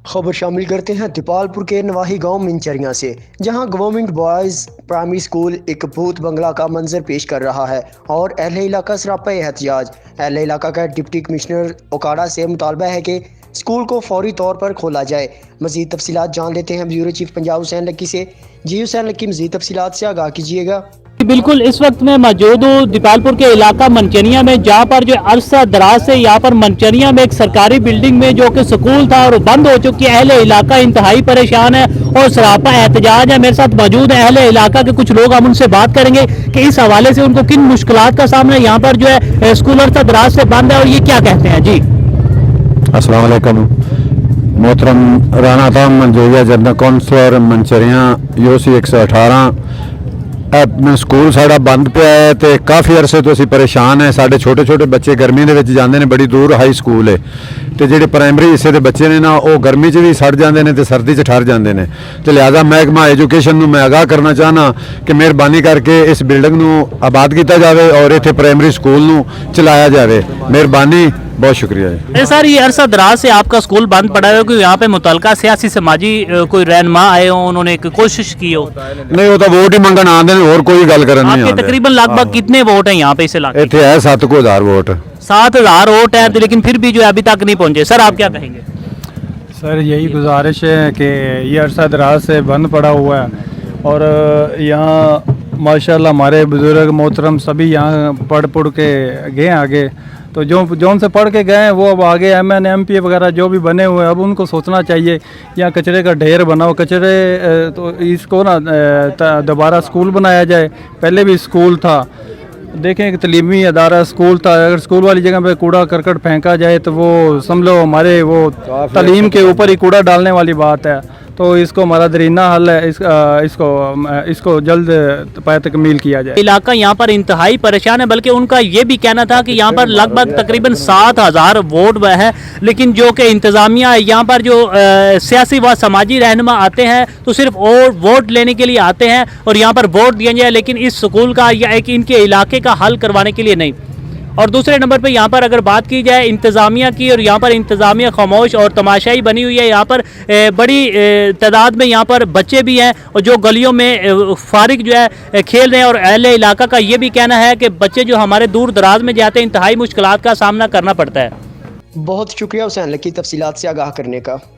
خبر شامل کرتے ہیں دیپالپور کے نواحی گاؤں منچریاں سے، جہاں گورنمنٹ بوائز پرائمری سکول ایک بھوت بنگلہ کا منظر پیش کر رہا ہے اور اہل علاقہ سراپا احتجاج۔ اہل علاقہ کا ڈپٹی کمشنر اوکاڑا سے مطالبہ ہے کہ سکول کو فوری طور پر کھولا جائے۔ مزید تفصیلات جان لیتے ہیں بیورو چیف پنجاب حسین لکی سے۔ جی حسین لکی، مزید تفصیلات سے آگاہ کیجیے گا۔ بالکل، اس وقت میں موجود ہوں دیپالپور کے علاقہ منچریاں میں، جہاں پر جو عرصہ دراز سے یہاں پر منچریاں میں ایک سرکاری بلڈنگ میں جو کہ سکول تھا اور بند ہو چکی ہے، اہل علاقہ انتہائی پریشان ہے اور سراپا احتجاج ہے۔ میرے ساتھ موجود ہیں اہل علاقہ کے کچھ لوگ، ہم ان سے بات کریں گے کہ اس حوالے سے ان کو کن مشکلات کا سامنا ہے۔ یہاں پر جو ہے سکول عرصہ دراز سے بند ہے اور یہ کیا کہتے ہیں؟ جی السلام علیکم محترم رانا تھا منجویہ جنرل کونسلر منچریاں UC 118 سکول ساڑا بند پیا ہے تے کافی عرصے تو اسی پریشان ہیں۔ ساڈے چھوٹے چھوٹے بچے گرمی دے وچ جاندے نے، بڑی دور ہائی سکول ہے تے جڑے پرائمری حصے دے بچے نے نا وہ گرمی چ بھی سڑ جاندے نے تے سردی چ ٹھر جاندے نے۔ تے لہذا محکمہ ایجوکیشن نو میں آگاہ کرنا چاہنا کہ مہربانی کر کے اس بلڈنگ نو آباد کیتا جاوے اور ایتھے پرائمری سکول نو چلایا جاوے۔ مہربانی، بہت شکریہ جی۔ سر، یہ عرصہ دراز سے آپ کا سکول بند پڑا ہے کہ یہاں پہ متعلقہ سیاسی سماجی کوئی رہنما آئے ہوں، انہوں نے ایک کوشش کی ہو؟ نہیں، وہ تو ووٹ ہی منگن آندے نے، اور کوئی گل کرن نہیں آپ کے آندے۔ تقریباً لگ بھگ کتنے ووٹ ہیں یہاں پہ اس علاقے؟ ایتھے ہے 7,000 ووٹ۔ 7,000 ووٹ ہیں تو لیکن پھر بھی جو ہے ابھی تک نہیں پہنچے۔ سر، آپ کیا کہیں گے؟ سر، یہی گزارش ہے کہ یہ عرصہ دراز سے بند پڑا ہوا ہے اور یہاں ماشاءاللہ ہمارے بزرگ محترم سبھی یہاں پڑھ کے گئے آگے، تو جو ان سے پڑھ کے گئے ہیں وہ اب آگے MN MP وغیرہ جو بھی بنے ہوئے ہیں، اب ان کو سوچنا چاہیے یہاں کچرے کا ڈھیر بنا ہو، کچرے تو اس کو نا دوبارہ سکول بنایا جائے۔ پہلے بھی سکول تھا، دیکھیں ایک تعلیمی ادارہ سکول تھا، اگر سکول والی جگہ پہ کوڑا کرکٹ پھینکا جائے تو وہ سمجھو ہمارے وہ تعلیم کے اوپر ہی کوڑا ڈالنے والی بات ہے۔ تو اس کو ہمارا درینہ حل ہے، اس کو جلد پائے تکمیل کیا جائے۔ علاقہ یہاں پر انتہائی پریشان ہے، بلکہ ان کا یہ بھی کہنا تھا کہ یہاں پر لگ بھگ تقریباً 7,000 ووٹ ہے، لیکن جو کہ انتظامیہ یہاں پر جو سیاسی و سماجی رہنما آتے ہیں تو صرف ووٹ لینے کے لیے آتے ہیں اور یہاں پر ووٹ دیا جائے، لیکن اس سکول کا یا ایک ان کے علاقے کا حل کروانے کے لیے نہیں۔ اور دوسرے نمبر پہ یہاں پر اگر بات کی جائے انتظامیہ کی، اور یہاں پر انتظامیہ خاموش اور تماشائی بنی ہوئی ہے۔ یہاں پر بڑی تعداد میں یہاں پر بچے بھی ہیں اور جو گلیوں میں فارغ جو ہے کھیل رہے ہیں، اور اہل علاقہ کا یہ بھی کہنا ہے کہ بچے جو ہمارے دور دراز میں جاتے ہیں انتہائی مشکلات کا سامنا کرنا پڑتا ہے۔ بہت شکریہ حسین لکی تفصیلات سے آگاہ کرنے کا۔